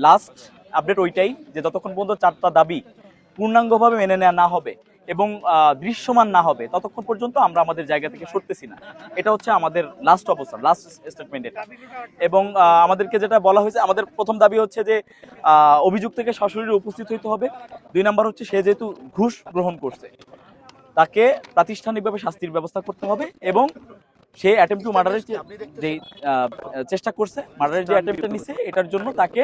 Last update ওইটাই যে যতক্ষণ পর্যন্ত 4টা দাবি পূর্ণাঙ্গভাবে মেনে নেওয়া না হবে এবং দৃশ্যমান না হবে ততক্ষণ পর্যন্ত আমরা আমাদের জায়গা থেকে সরতেছি না। এটা হচ্ছে আমাদের লাস্ট অবস্থান, লাস্ট স্টেটমেন্ট এটা। এবং আমাদেরকে যেটা বলা হয়েছে, আমাদের প্রথম দাবি হচ্ছে যে অভিযুক্তকে সশরীরে উপস্থিত হইতে হবে। 2 নাম্বার হচ্ছে সে যেহেতু ঘুষ গ্রহণ করছে তাকে প্রাতিষ্ঠানিকভাবে শাস্তির ব্যবস্থা করতে হবে এবং সে অ্যাটেম্প টু মার্ডারের যে চেষ্টা করছে, মার্ডারের যে অ্যাটেম্পটা নিছে এটার জন্য তাকে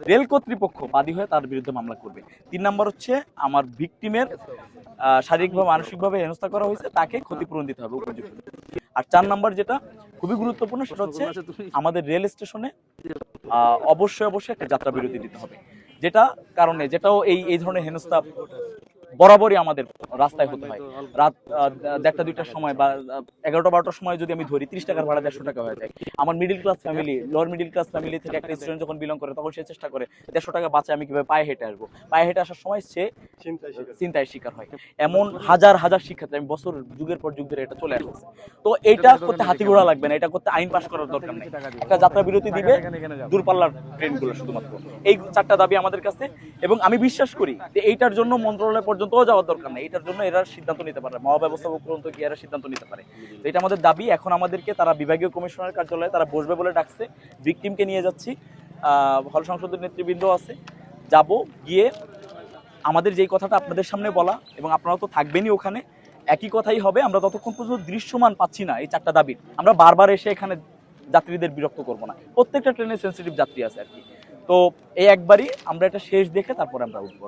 রেল কর্তৃপক্ষ বাদী হয়ে তার বিরুদ্ধে মামলা করবে। 3 নাম্বার হচ্ছে আমার ভিকটিমের শারীরিকভাবে মানসিকভাবে হেনস্থা করা হয়েছে, তাকে ক্ষতিপূরণ দিতে হবে উপযুক্ত। আর 4 নাম্বার যেটা খুবই গুরুত্বপূর্ণ সেটা হচ্ছে আমাদের রেল স্টেশনে অবশ্যই একটা যাত্রা বিরতি দিতে হবে, যেটা কারণে যেটাও এই ধরনের হেনস্থা বরাবরই আমাদের রাস্তায় হতে হয়। রাত 1টা-2টার সময় বা 11টা-12টার সময় যদি আমি ধরি 30 টাকার ভাড়া 150 টাকা হয়ে যায়। আমার middle class family, lower middle class family থেকে একটা স্টুডেন্ট যখন বিলং করে তখন সে চেষ্টা করে 150 টাকা বাঁচে আমি কিভাবে পায়ে হেঁটে আসবো। পায়ে হেঁটে আসার সময় সে চিন্তায় শিকার হয়। এমন হাজার হাজার শিক্ষার্থী, আমি বছর যুগের পর যুগ ধরে এটা চলে আসছে। তো এইটা করতে হাতি ঘোড়া লাগবে না, এটা করতে আইন পাশ করার দরকার নেই। একটা যাত্রা বিরতি দিবে দূরপাল্লার ট্রেনগুলো শুধুমাত্র। এই 4টা দাবি আমাদের কাছে, এবং আমি বিশ্বাস করি যে এইটার জন্য মন্ত্রণালয় পর্যন্ত যাওয়ার দরকার নেই। এটার জন্য এরা সিদ্ধান্ত নিতে পারে, মহাব্যবস্থাপক পর্যন্ত গিয়ে এরা সিদ্ধান্ত নিতে পারে। তো এটা আমাদের দাবি। এখন আমাদেরকে তারা বিভাগীয় কমিশনারের কার্যালয়ে তারা বসবে বলে ডাকছে, ভিকটিমকে নিয়ে যাচ্ছি, হল সংসদের নেতৃবৃন্দ আছে, যাব গিয়ে আমাদের যেই কথাটা আপনাদের সামনে বলা, এবং আপনারা তো থাকবেনই ওখানে, একই কথাই হবে। আমরা ততক্ষণ পর্যন্ত দৃশ্যমান পাচ্ছি না এই 4টা দাবির, আমরা বারবার এসে এখানে যাত্রীদের বিরক্ত করব না। প্রত্যেকটা ট্রেনে সেন্সিটিভ যাত্রী আছে আর কি। তো এই একবারই আমরা এটা শেষ দেখে তারপরে আমরা উঠবো।